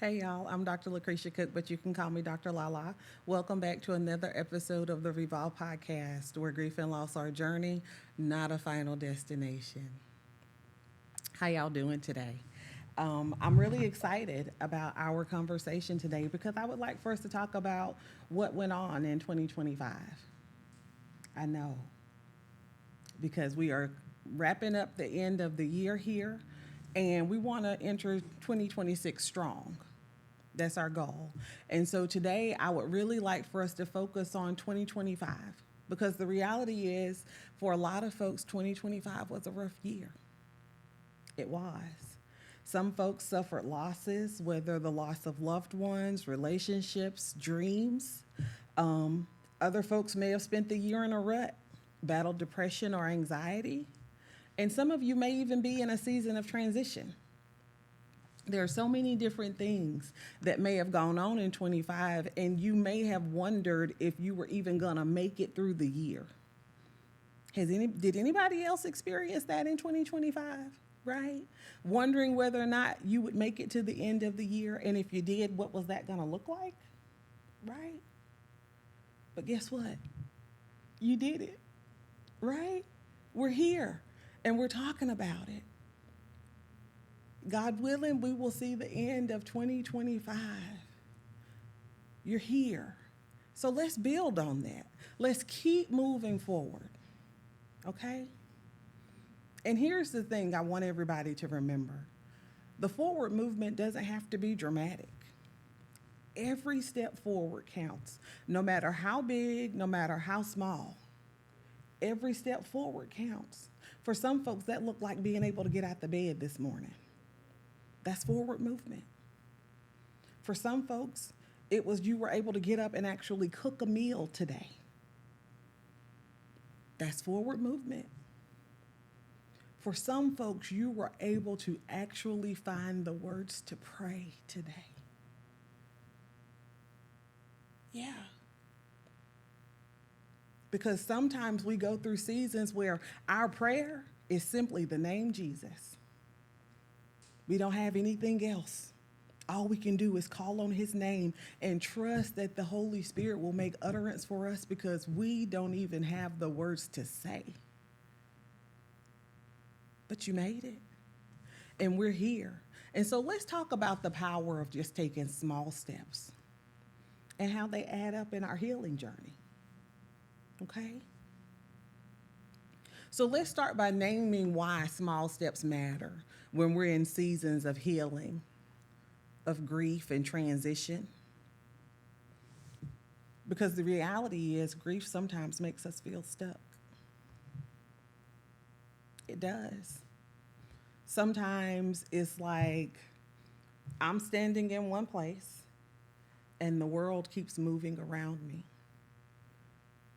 Hey y'all, I'm Dr. Lucretia Cook, but you can call me Dr. Lala. Welcome back to another episode of the Re3Volve Podcast, where grief and loss are a journey, not a final destination. How y'all doing today? I'm really excited about our conversation today because I would like for us to talk about what went on in 2025. I know, because we are wrapping up the end of the year here, and we want to enter 2026 strong. That's our goal. And so today, I would really like for us to focus on 2025 because the reality is, for a lot of folks, 2025 was a rough year. It was. Some folks suffered losses, whether the loss of loved ones, relationships, dreams. Other folks may have spent the year in a rut, battled depression or anxiety. And some of you may even be in a season of transition. There are so many different things that may have gone on in 25, and you may have wondered if you were even going to make it through the year. Did anybody else experience that in 2025? Right? Wondering whether or not you would make it to the end of the year, and if you did, what was that going to look like? Right? But guess what? You did it. Right? We're here, and we're talking about it. God willing, we will see the end of 2025. You're here. So let's build on that. Let's keep moving forward. Okay? And here's the thing I want everybody to remember. The forward movement doesn't have to be dramatic. Every step forward counts, no matter how big, no matter how small. Every step forward counts. For some folks, that looked like being able to get out the bed this morning. That's forward movement. For some folks, it was you were able to get up and actually cook a meal today. That's forward movement. For some folks, you were able to actually find the words to pray today. Yeah. Because sometimes we go through seasons where our prayer is simply the name Jesus. We don't have anything else. All we can do is call on his name and trust that the Holy Spirit will make utterance for us because we don't even have the words to say. But you made it. And we're here. And so let's talk about the power of just taking small steps and how they add up in our healing journey. Okay? So let's start by naming why small steps matter when we're in seasons of healing, of grief and transition. Because the reality is, grief sometimes makes us feel stuck. It does. Sometimes it's like I'm standing in one place and the world keeps moving around me.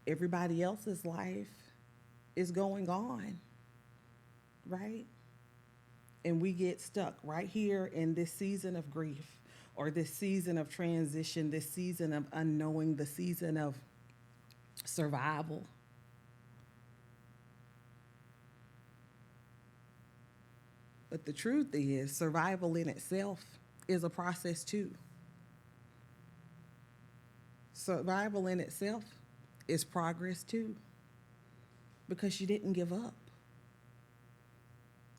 Everybody else's life is going on, right? And we get stuck right here in this season of grief or this season of transition, this season of unknowing, the season of survival. But the truth is, survival in itself is a process too. Survival in itself is progress too, because you didn't give up.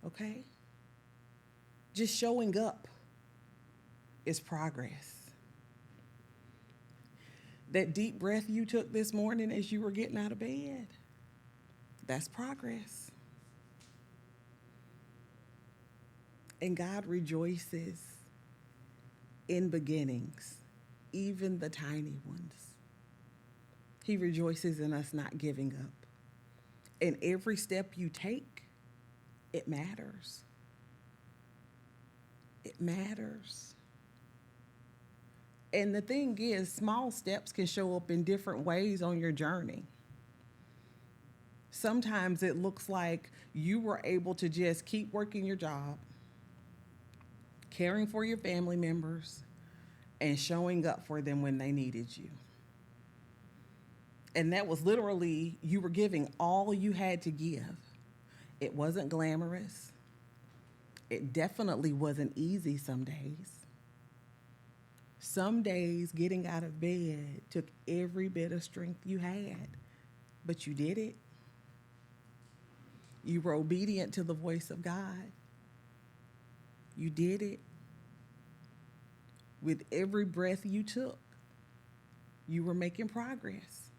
Okay? Just showing up is progress. That deep breath you took this morning as you were getting out of bed, that's progress. And God rejoices in beginnings, even the tiny ones. He rejoices in us not giving up. And every step you take, it matters. It matters. And the thing is, small steps can show up in different ways on your journey. Sometimes it looks like you were able to just keep working your job, caring for your family members, and showing up for them when they needed you. And that was literally, you were giving all you had to give. It wasn't glamorous. It definitely wasn't easy some days. Some days getting out of bed took every bit of strength you had, but you did it. You were obedient to the voice of God. You did it. With every breath you took, you were making progress.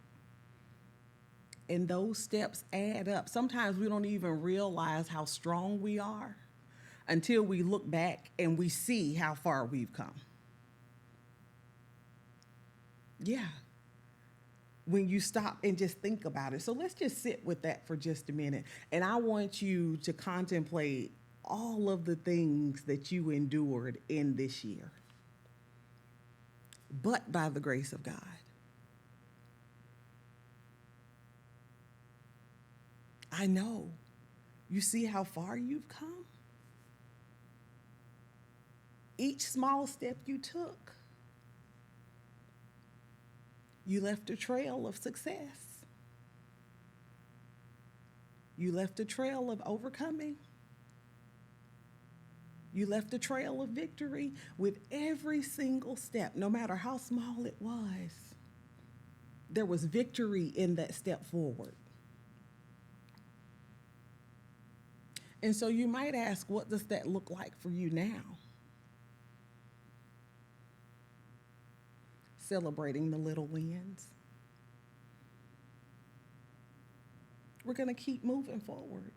And those steps add up. Sometimes we don't even realize how strong we are until we look back and we see how far we've come. Yeah. When you stop and just think about it. So let's just sit with that for just a minute. And I want you to contemplate all of the things that you endured in this year, but by the grace of God. I know. You see how far you've come? Each small step you took, you left a trail of success. You left a trail of overcoming. You left a trail of victory with every single step, no matter how small it was. There was victory in that step forward. And so you might ask, what does that look like for you now? Celebrating the little wins. We're going to keep moving forward.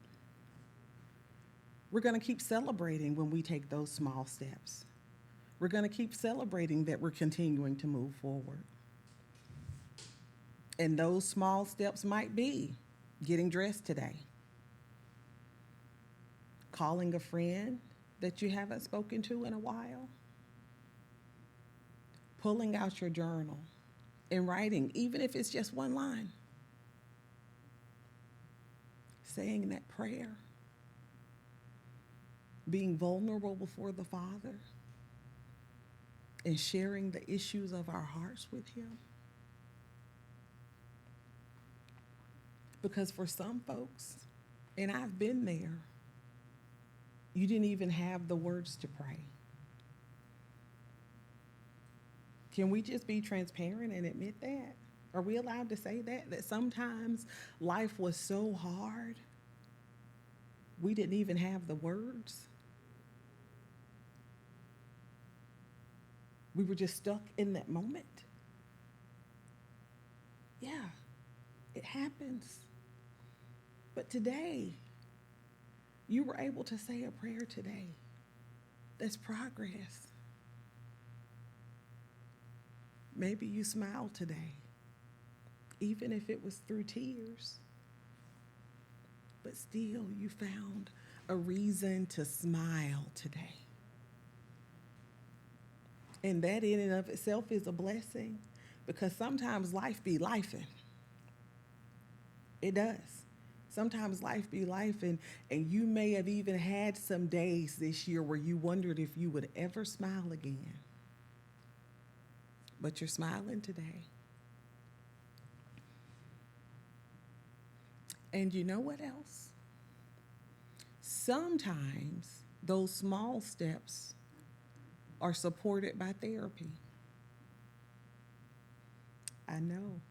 We're going to keep celebrating when we take those small steps. We're going to keep celebrating that we're continuing to move forward. And those small steps might be getting dressed today, calling a friend that you haven't spoken to in a while, pulling out your journal and writing, even if it's just one line, saying that prayer, being vulnerable before the Father, and sharing the issues of our hearts with Him. Because for some folks, and I've been there, you didn't even have the words to pray. Can we just be transparent and admit that? Are we allowed to say that? That sometimes life was so hard, we didn't even have the words. We were just stuck in that moment. Yeah, it happens. But today, you were able to say a prayer today. That's progress. Maybe you smiled today, even if it was through tears. But still, you found a reason to smile today. And that in and of itself is a blessing, because sometimes life be lifing. It does. Sometimes life be life, and you may have even had some days this year where you wondered if you would ever smile again. But you're smiling today. And you know what else? Sometimes those small steps are supported by therapy. I know.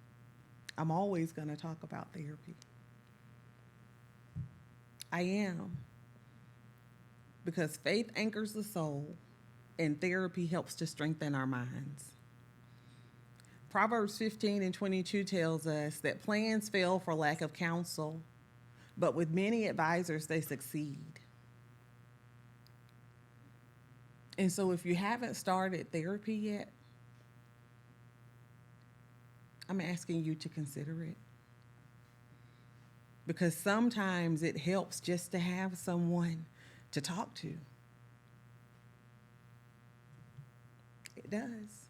I'm always going to talk about therapy. I am. Because faith anchors the soul, and therapy helps to strengthen our minds. Proverbs 15:22 tells us that plans fail for lack of counsel, but with many advisors, they succeed. And so if you haven't started therapy yet, I'm asking you to consider it. Because sometimes it helps just to have someone to talk to. It does.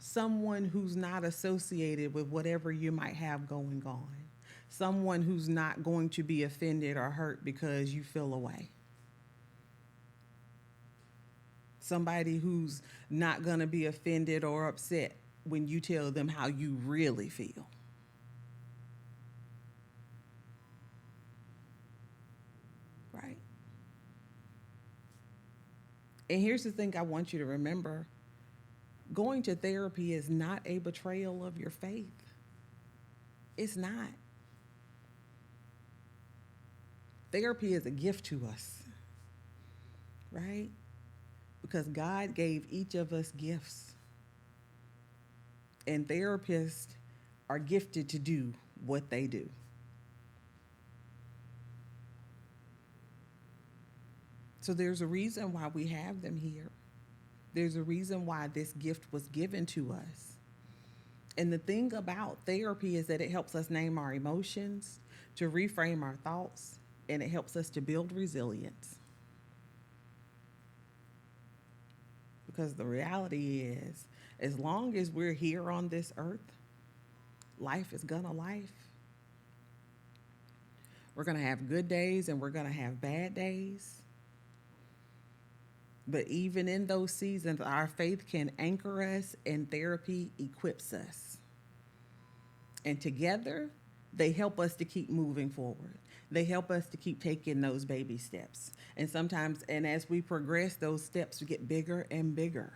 Someone who's not associated with whatever you might have going on. Someone who's not going to be offended or hurt because you feel away. Somebody who's not going to be offended or upset when you tell them how you really feel. Right? And here's the thing I want you to remember. Going to therapy is not a betrayal of your faith. It's not. Therapy is a gift to us, right? Because God gave each of us gifts. And therapists are gifted to do what they do. So there's a reason why we have them here. There's a reason why this gift was given to us. And the thing about therapy is that it helps us name our emotions, to reframe our thoughts, and it helps us to build resilience. Because the reality is, as long as we're here on this earth, life is gonna life. We're gonna have good days and we're gonna have bad days. But even in those seasons, our faith can anchor us and therapy equips us. And together, they help us to keep moving forward. They help us to keep taking those baby steps. And sometimes, and as we progress, those steps get bigger and bigger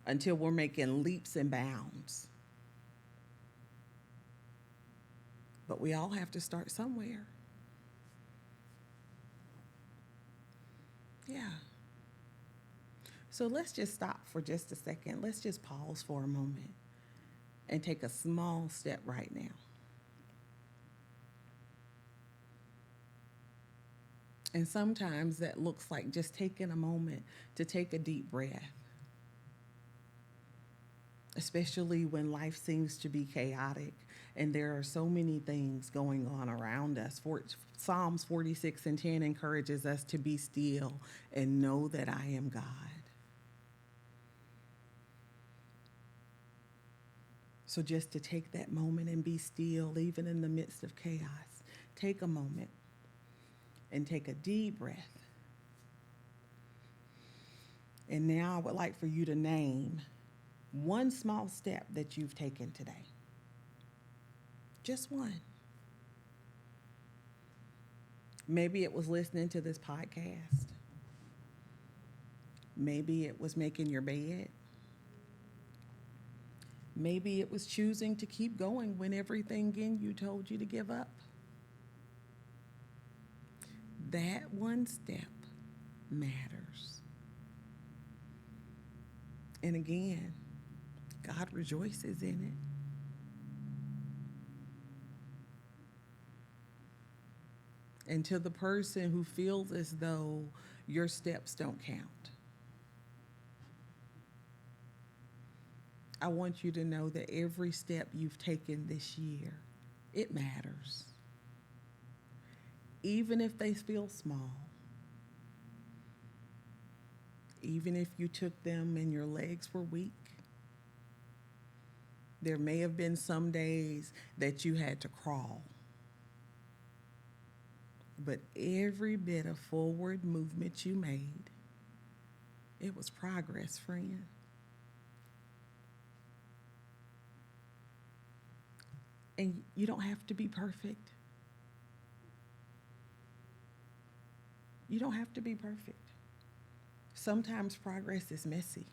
until we're making leaps and bounds. But we all have to start somewhere. Yeah. So let's just stop for just a second. Let's just pause for a moment and take a small step right now. And sometimes that looks like just taking a moment to take a deep breath, especially when life seems to be chaotic and there are so many things going on around us. Psalms 46:10 encourages us to be still and know that I am God. So just to take that moment and be still, even in the midst of chaos, take a moment and take a deep breath. And now I would like for you to name one small step that you've taken today. Just one. Maybe it was listening to this podcast. Maybe it was making your bed. Maybe it was choosing to keep going when everything in you told you to give up. That one step matters. And again, God rejoices in it. And to the person who feels as though your steps don't count, I want you to know that every step you've taken this year, it matters. Even if they feel small, even if you took them and your legs were weak, there may have been some days that you had to crawl. But every bit of forward movement you made, it was progress, friend. And you don't have to be perfect. You don't have to be perfect. Sometimes progress is messy.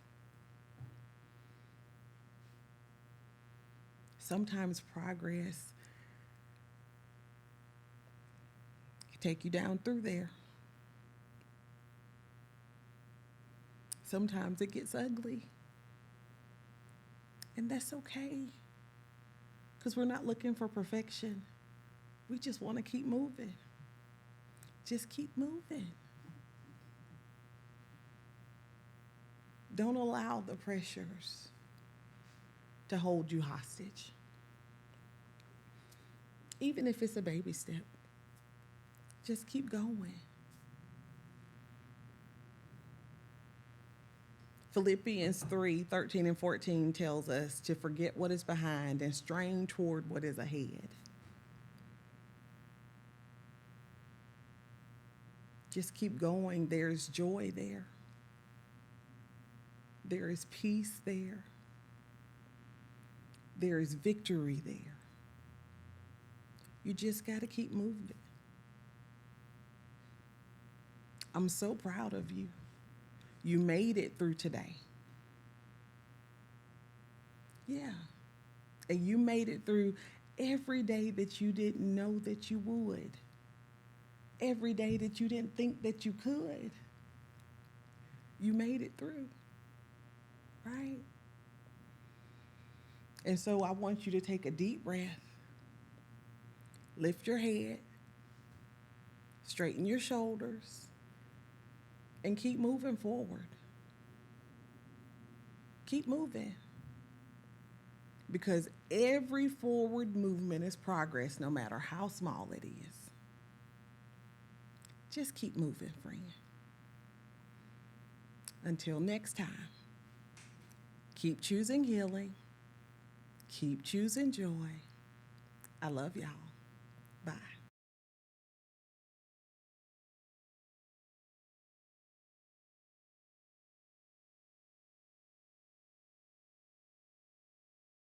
Sometimes progress can take you down through there. Sometimes it gets ugly. And that's okay. Because we're not looking for perfection. We just want to keep moving. Just keep moving. Don't allow the pressures to hold you hostage. Even if it's a baby step, just keep going. Philippians 3:13-14 tells us to forget what is behind and strain toward what is ahead. Just keep going. There's joy there. There is peace there. There is victory there. You just got to keep moving. I'm so proud of you. You made it through today. Yeah. And you made it through every day that you didn't know that you would. Every day that you didn't think that you could. You made it through, right? And so I want you to take a deep breath, lift your head, straighten your shoulders, and keep moving forward. Keep moving. Because every forward movement is progress, no matter how small it is. Just keep moving, friend. Until next time, keep choosing healing. Keep choosing joy. I love y'all. Bye.